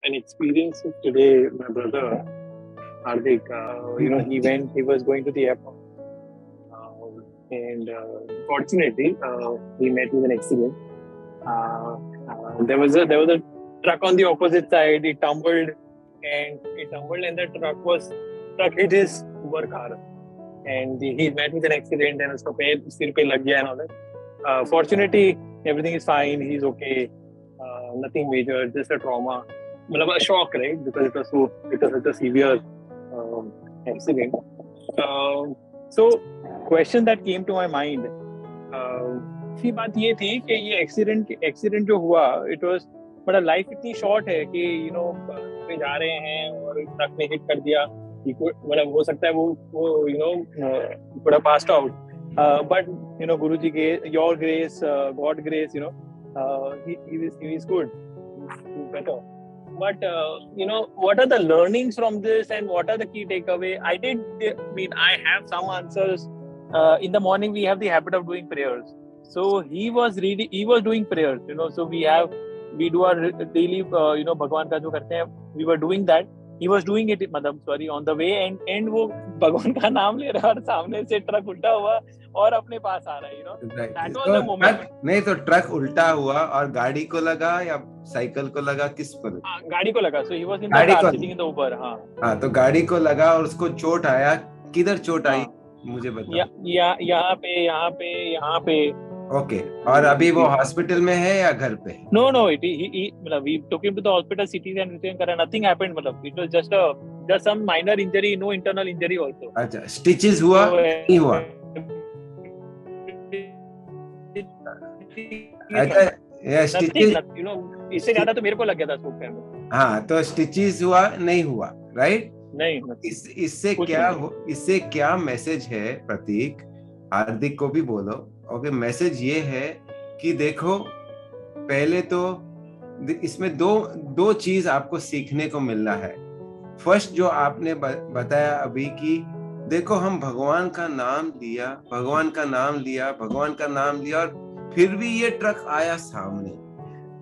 an experience today. My brother Hardik, he was going to the airport, and fortunately, he met with an accident. There was a truck on the opposite side. It tumbled, and the truck hit his Uber car, and he met with an accident, and उसका पैर सिर पे लग गया and all that. Fortunately, everything is fine. He's okay. Nothing major, just a trauma. मतलब a shock, right? Because it was such a severe accident. So, question that came to my mind. की बात ये थी कि ये accident जो हुआ, it was बड़ा लाइफ इतनी शॉर्ट है कि पे जा रहे हैं और ट्रक ने हिट कर दिया. मतलब हो सकता है वो could have passed out. But Guruji के your grace, God grace, he is good, he's better. But what are the learnings from this, and what are the key takeaway? I have some answers. In the morning we have the habit of doing prayers. So he was doing prayers. So we do our daily भगवान का जो करते हैं. We were doing that. He was doing it, on the way, and वो भगवान का नाम ले रहा है और सामने से ट्रक उल्टा हुआ और अपने पास आ रहा है. That was the moment. नहीं तो ट्रक उल्टा हुआ और गाड़ी को लगा या साइकिल को लगा, किसको लगा? गाड़ी को लगा. So he was in the car sitting in the Uber. हाँ, तो गाड़ी को लगा और उसको चोट आया. किधर चोट आई मुझे बताओ. यहाँ पे. Okay. और अभी वो हॉस्पिटल में है या घर पे? No. We took him to the hospital, CT and everything. Nothing happened. It was just some minor injury, no internal injury also. अच्छा, stitches हुआ नहीं हुआ? अच्छा, stitches. इससे ज्यादा तो मेरे को लग गया था स्पोक में. हाँ, तो stitches हुआ नहीं हुआ, right? नहीं. इससे क्या मैसेज है प्रतीक? हार्दिक को भी बोलो. ओके, मैसेज ये है कि देखो, पहले तो इसमें दो चीज आपको सीखने को मिल रहा है. फर्स्ट जो आपने बताया अभी कि देखो, हम भगवान का नाम लिया और फिर भी ये ट्रक आया सामने.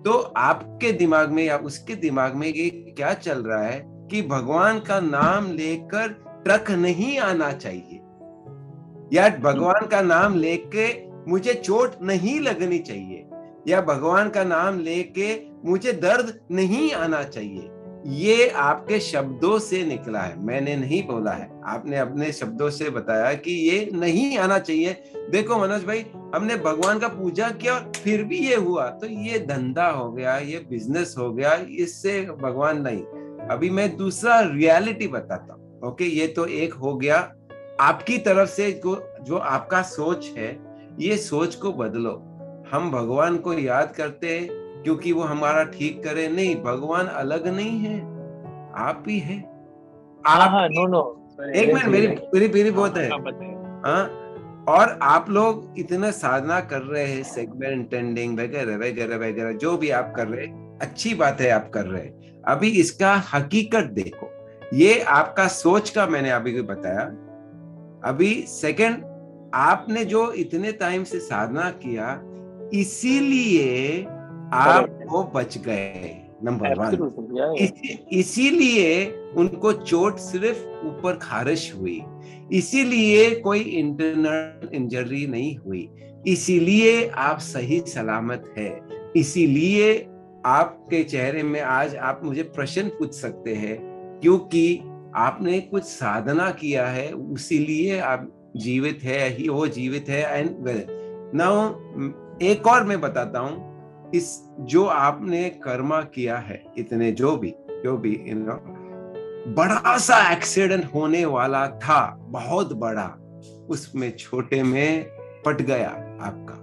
तो आपके दिमाग में या उसके दिमाग में ये क्या चल रहा है कि भगवान का नाम लेकर ट्रक नहीं आना चाहिए, या भगवान का नाम लेके मुझे चोट नहीं लगनी चाहिए, या भगवान का नाम लेके मुझे दर्द नहीं आना चाहिए. ये आपके शब्दों से निकला है, मैंने नहीं बोला है. आपने अपने शब्दों से बताया कि ये नहीं आना चाहिए. देखो मनोज भाई, हमने भगवान का पूजा किया और फिर भी ये हुआ, तो ये धंधा हो गया, ये बिजनेस हो गया, इससे भगवान नहीं. अभी मैं दूसरा रियलिटी बताता हूँ. ओके, ये तो एक हो गया आपकी तरफ से. जो आपका सोच है, ये सोच को बदलो. हम भगवान को याद करते हैं क्योंकि वो हमारा ठीक करे. नहीं, भगवान अलग नहीं है, आप ही है. नो. एक मिनट, मेरी बहुत है. और आप लोग इतना साधना कर रहे हैं, सेगमेंट टेंडिंग वगैरह जो भी आप कर रहे हैं, अच्छी बात है, आप कर रहे हैं. अभी इसका हकीकत देखो. ये आपका सोच का मैंने अभी बताया. अभी सेकंड, आपने जो इतने टाइम से साधना किया, इसीलिए आप वो बच गए. नंबर 1. इसीलिए उनको चोट सिर्फ ऊपर खारिश हुई, इसीलिए कोई इंटरनल इंजरी नहीं हुई, इसीलिए आप सही सलामत है, इसीलिए आपके चेहरे में आज आप मुझे प्रश्न पूछ सकते हैं, क्योंकि आपने कुछ साधना किया है, इसीलिए आप जीवित है, ही वो जीवित है. एंड नाउ एक और मैं बताता हूं, इस जो आपने कर्मा किया है, इतने जो भी बड़ा सा एक्सीडेंट होने वाला था, बहुत बड़ा, उसमें छोटे में पट गया आपका.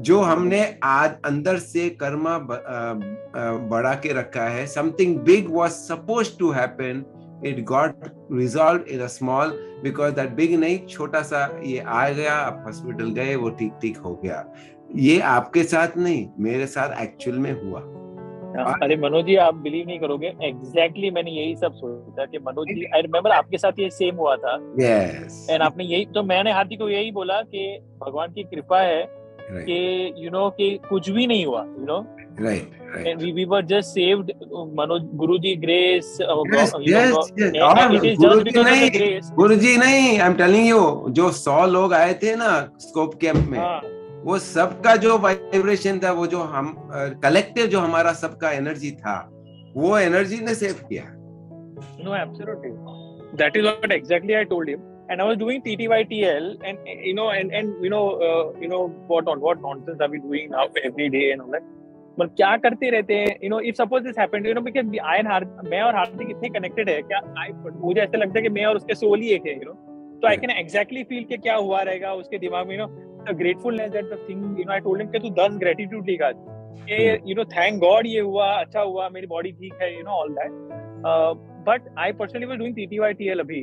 जो हमने आज अंदर से कर्मा बढ़ा के रखा है, something big was supposed to happen, it got resolved in a small, because that big नहीं, छोटा सा ये आ गया, आप हॉस्पिटल गए, वो ठीक हो गया. ये आपके साथ नहीं, मेरे साथ एक्चुअल में हुआ. अरे मनोज जी, आप बिलीव नहीं करोगे, एग्जैक्टली मैंने यही सब सोचा कि मनोज जी, आई रिमेम्बर आपके साथ ये सेम हुआ था. यस. एंड आपने यही, तो मैंने हाथी को यही बोला कि भगवान की कृपा है कि कि कुछ भी नहीं हुआ. Right. And we were just saved, Manoj, Guruji grace. Yes. And it is just because of the grace. गुरुजी नहीं, I'm telling you, जो 100 लोग आए थे ना स्कोप कैंप में, वो सबका जो वाइब्रेशन था, वो जो हम कलेक्टिव जो हमारा सबका एनर्जी था, वो एनर्जी ने सेव किया. No, absolutely. That is what exactly I told him. And I was doing TTYTL, and what nonsense are we doing now every day and all that. मतलब क्या करते रहते हैं, if suppose this happened, because मैं और हार्दिक इतने connected है, क्या मुझे ऐसा लगता है कि मैं और उसके सोल ही एक है, तो I can exactly feel कि क्या हुआ रहेगा उसके दिमाग में, the gratefulness that the thing, I told him कि तू 10 gratitude लिखा, thank God ये हुआ, अच्छा हुआ, मेरी body ठीक है, all that. But I personally was doing TTYTL अभी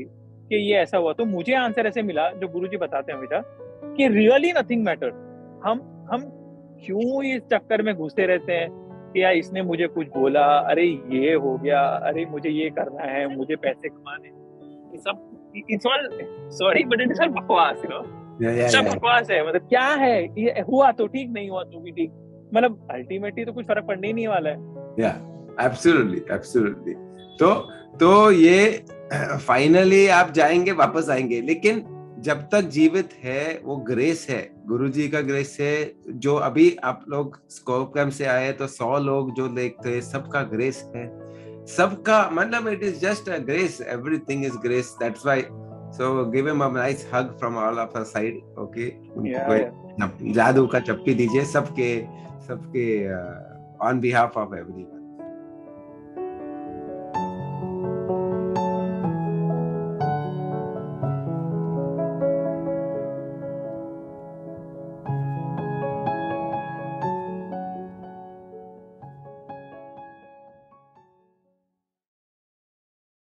कि ये ऐसा हुआ, तो मुझे आंसर ऐसे मिला जो गुरुजी बताते हैं हमेशा कि रियली नथिंग मैटर. हम क्यों इस चक्कर में घुसे रहते हैं कि यार इसने मुझे कुछ बोला, अरे ये हो गया, अरे मुझे ये करना है, मुझे पैसे कमाने, ये सब it's all sorry but it's all बकवास, सब बकवास है. मतलब क्या है, ये हुआ तो ठीक, नहीं हुआ तो भी ठीक, मतलब अल्टीमेटली तो कुछ फर्क पड़ने ही नहीं वाला है. एब्सोल्युटली. तो ये फाइनली आप जाएंगे, वापस आएंगे, लेकिन जब तक जीवित है वो ग्रेस है, गुरुजी का ग्रेस है. जो अभी आप लोग स्कोप कैंप से आए तो 100 लोग जो देखते, सबका ग्रेस है, सबका, मतलब it is just a grace, everything is grace. That's why, so give him a nice hug from all of our side. Okay, जादू का चप्पी दीजिए सबके ऑन बिहाफ ऑफ एवरीवन.